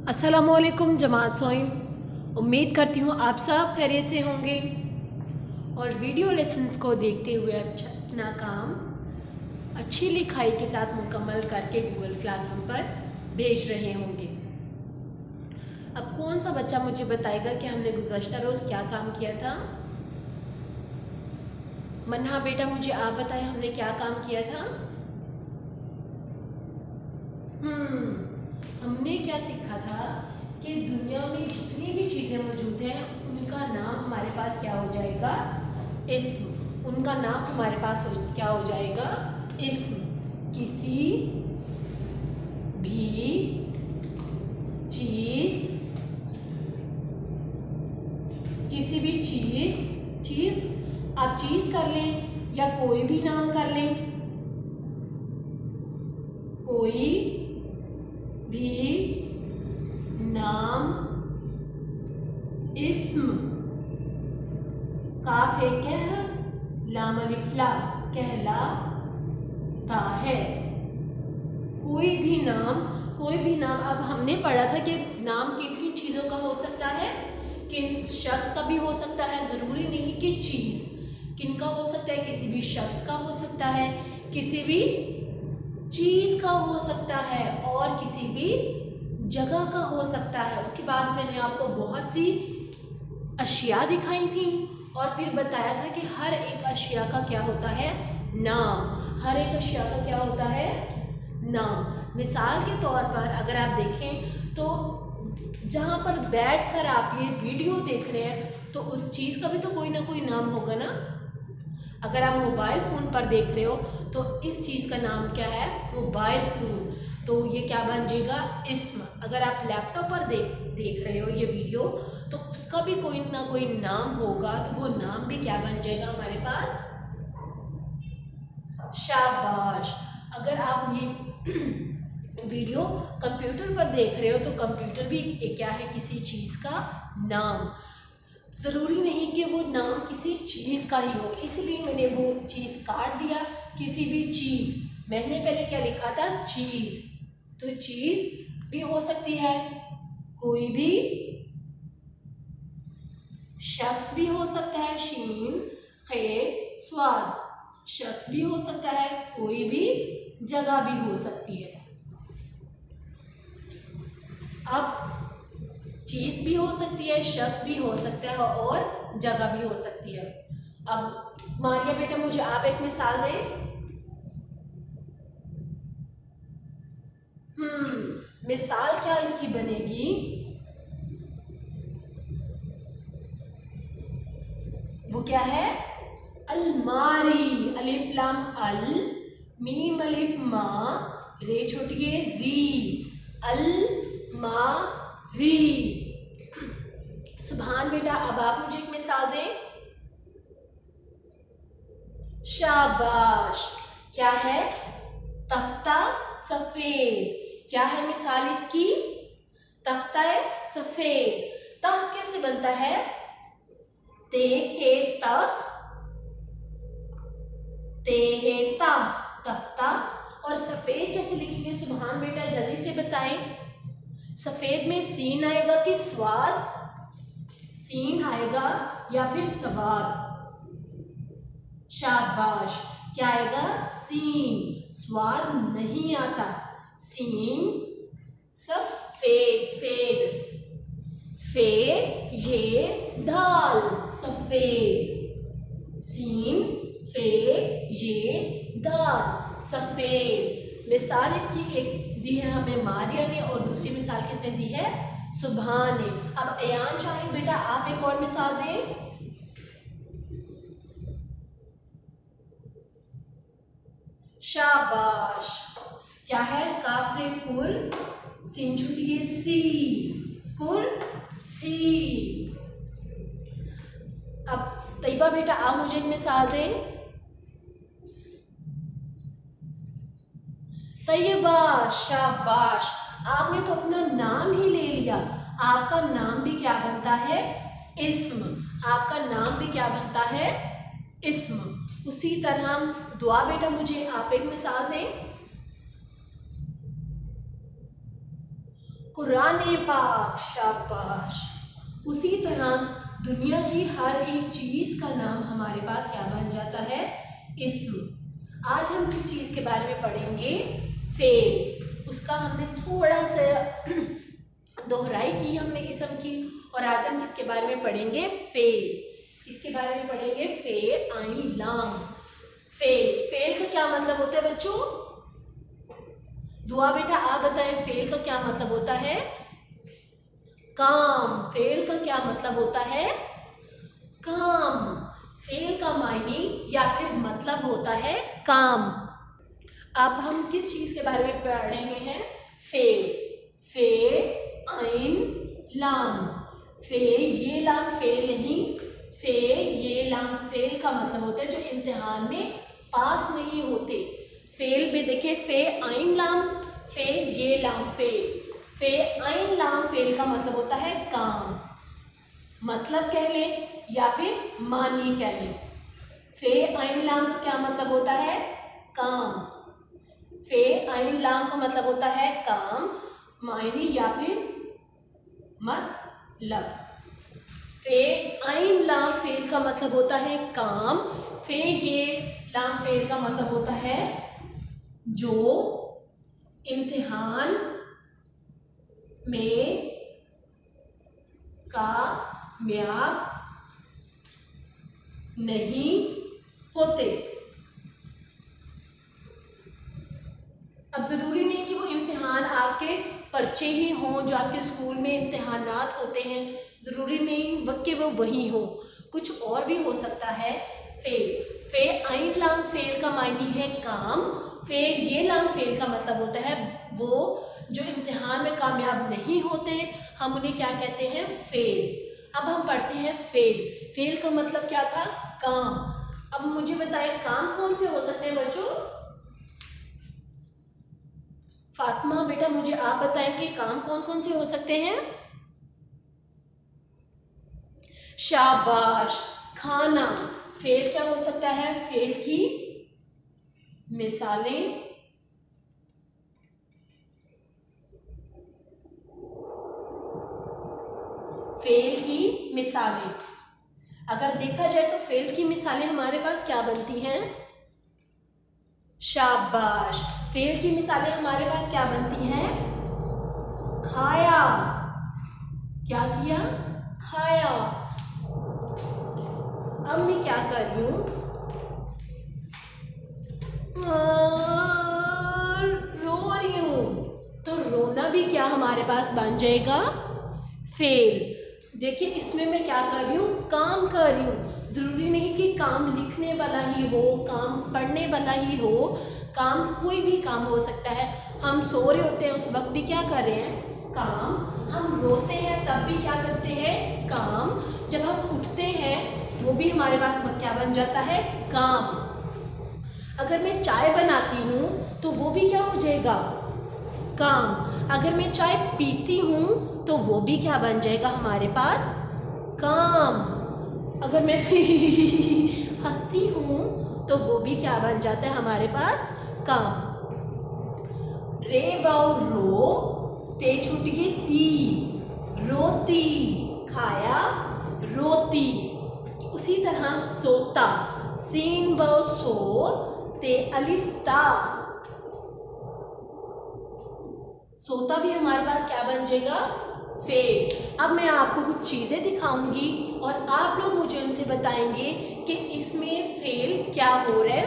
अस्सलामुअलैकुम जमात सोइम। उम्मीद करती हूँ आप सब खैरियत से होंगे और वीडियो लेसन्स को देखते हुए अपना काम अच्छी लिखाई के साथ मुकम्मल करके गूगल क्लासरूम पर भेज रहे होंगे। अब कौन सा बच्चा मुझे बताएगा कि हमने गुज़श्ता रोज़ क्या काम किया था? मन्हा बेटा मुझे आप बताएं, हमने क्या काम किया था? हमने क्या सीखा था कि दुनिया में जितनी भी चीज़ें मौजूद हैं उनका नाम हमारे पास क्या हो जाएगा? इस्म। उनका नाम हमारे पास क्या हो जाएगा? इस्म। किसी भी चीज़ आप चीज़ कर लें या कोई भी नाम कर लें, कोई भी नाम इस्म काफे कह लाम अलिफ ला कहलाता है। कोई भी नाम अब हमने पढ़ा था कि नाम किन किन चीज़ों का हो सकता है, किन शख्स का भी हो सकता है, ज़रूरी नहीं कि चीज़ किन का हो सकता है, किसी भी शख्स का हो सकता है, किसी भी चीज़ का हो सकता है और किसी भी जगह का हो सकता है। उसके बाद मैंने आपको बहुत सी अशिया दिखाई थी और फिर बताया था कि हर एक अशिया का क्या होता है? नाम। हर एक अशिया का क्या होता है? नाम। मिसाल के तौर पर अगर आप देखें तो जहाँ पर बैठकर आप ये वीडियो देख रहे हैं तो उस चीज़ का भी तो कोई ना कोई नाम होगा ना। अगर आप मोबाइल फ़ोन पर देख रहे हो तो इस चीज़ का नाम क्या है? Mobile phone. तो ये क्या बन जाएगा? इस्म। अगर आप लैपटॉप पर देख रहे हो ये वीडियो तो उसका भी कोई ना कोई नाम होगा, तो वो नाम भी क्या बन जाएगा हमारे पास? शाबाश। अगर आप ये वीडियो कंप्यूटर पर देख रहे हो तो कंप्यूटर भी क्या है? किसी चीज़ का नाम। ज़रूरी नहीं कि वो नाम किसी चीज़ का ही हो, इसलिए मैंने वो चीज़ काट दिया। किसी भी चीज़, मैंने पहले क्या लिखा था? चीज़। तो चीज़ भी हो सकती है, कोई भी शख्स भी हो सकता है, शीन खे स्वाद। शख्स भी हो सकता है, कोई भी जगह भी हो सकती है। अब चीज़ भी हो सकती है, शख्स भी हो सकता है और जगह भी हो सकती है। अब मारिया बेटा मुझे आप एक मिसाल दें। मिसाल क्या इसकी बनेगी? वो क्या है? अलमारी। अलिफ लाम अल, मीम अलिफ मा, रे छोटी है री। अलमारी। सुभान बेटा अब आप मुझे एक मिसाल दें। शाबाश। क्या है? तख्ता सफेद। क्या है मिसाल इसकी? तख्ता सफेद। तह कैसे बनता है? ते हे तह, ते हे तह, तख्ता। और सफेद कैसे लिखेंगे सुभान बेटा, जल्दी से बताएं। सफेद में सीन आएगा कि स्वाद? सीन आएगा या फिर सवाद? शाबाश। क्या आएगा? सीन। स्वाद नहीं आता। सीन सफेद। फेद फे ये दाल सफेद। सीन फे ये दाल सफेद। मिसाल इसकी एक दी है हमें मारिया ने और दूसरी मिसाल किसने दी है? सुभान ने। अब अयान शाहिद बेटा आप एक और मिसाल दें। शाबाश। क्या है? काफरे कुर, सीन छुटिए सी, कुर्सी। अब तैयबा बेटा आप मुझे एक मिसाल दें। तैयबा। शाबाश। आपने तो अपना नाम ही ले लिया। आपका नाम भी क्या बनता है? इस्म। आपका नाम भी क्या बनता है? इस्म। उसी तरह दुआ बेटा मुझे आप एक मिसाल दें। कुरान पाक, शाबाश। उसी तरह दुनिया की हर एक चीज़ का नाम हमारे पास क्या बन जाता है? इस्म। आज हम किस चीज़ के बारे में पढ़ेंगे? फेल। उसका हमने थोड़ा सा दोहराई की हमने इस्म की, और आज हम किसके बारे में पढ़ेंगे? फेल। इसके बारे में पढ़ेंगे फे आइन लाम। फेल, फेल का क्या मतलब होता है बच्चों? दुआ बेटा आप बताएं, फेल का क्या मतलब होता है? काम। फेल का क्या मतलब होता है? काम। फेल का मायने या फिर मतलब होता है काम। अब हम किस चीज़ के बारे में पढ़ रहे हैं? फेल। फे आइन लाम। फे ये लाम फेल नहीं, फे ये लाम फेल का मतलब होता है जो इम्तिहान में पास नहीं होते। फेल में देखिए फे आइन लाम, फे ये लाम फेल। फे आइन लाम फेल का मतलब होता है काम, मतलब कह लें या फिर मानी कह लें। फे आइन लाम का क्या मतलब होता है? काम। फे आइन लाम का मतलब होता है काम, मायने या फिर मतलब। फे आइन लाम फेल का मतलब होता है काम, फे ये लाम फेल का मतलब होता है जो इम्तिहान में कामयाब नहीं होते। अब ज़रूरी नहीं कि वो इम्तिहान आपके पर्चे ही हों जो आपके स्कूल में इम्तिहानात होते हैं, ज़रूरी नहीं कि वो वही हो, कुछ और भी हो सकता है। फेल, फे आइन लाम फेल का मायने है काम, फे ये लाम फेल का मतलब होता है वो जो इम्तिहान में कामयाब नहीं होते, हम उन्हें क्या कहते हैं? फेल। अब हम पढ़ते हैं फेल। फेल का मतलब क्या था? काम। अब मुझे बताएं काम कौन से हो सकते हैं बच्चों? फातिमा बेटा मुझे आप बताएं कि काम कौन कौन से हो सकते हैं? शाबाश, खाना। फेल क्या हो सकता है? फेल की मिसालें फेल की मिसालें, अगर देखा जाए तो फेल की मिसालें हमारे पास क्या बनती हैं? शाबाश, फेल की मिसालें हमारे पास क्या बनती हैं? खाया। क्या किया? खाया। अब मैं क्या कर रही हूं? रो रही हूं, तो रोना भी क्या हमारे पास बन जाएगा? फेल। देखिए इसमें मैं क्या कर रही हूँ? काम कर रही हूँ। ज़रूरी नहीं कि काम लिखने वाला ही हो, काम पढ़ने वाला ही हो, काम कोई भी काम हो सकता है। हम सो रहे होते हैं उस वक्त भी क्या कर रहे हैं? काम। हम रोते हैं तब भी क्या करते हैं? काम। जब हम उठते हैं वो भी हमारे पास क्या बन जाता है? काम। अगर मैं चाय बनाती हूँ तो वो भी क्या हो जाएगा? काम। अगर मैं चाय पीती हूँ तो वो भी क्या बन जाएगा हमारे पास? काम। अगर मैं हंसती हूँ तो वो भी क्या बन जाता है हमारे पास? काम। रे बाउ रो, ते छूट गई ती, रोती। खाया, रोती। उसी तरह सोता, सीन बाउ सो, ते अलिफ ता। सोता भी हमारे पास क्या बन जाएगा? फेल। अब मैं आपको कुछ चीज़ें दिखाऊंगी और आप लोग मुझे उनसे बताएंगे कि इसमें फेल क्या हो रहा है।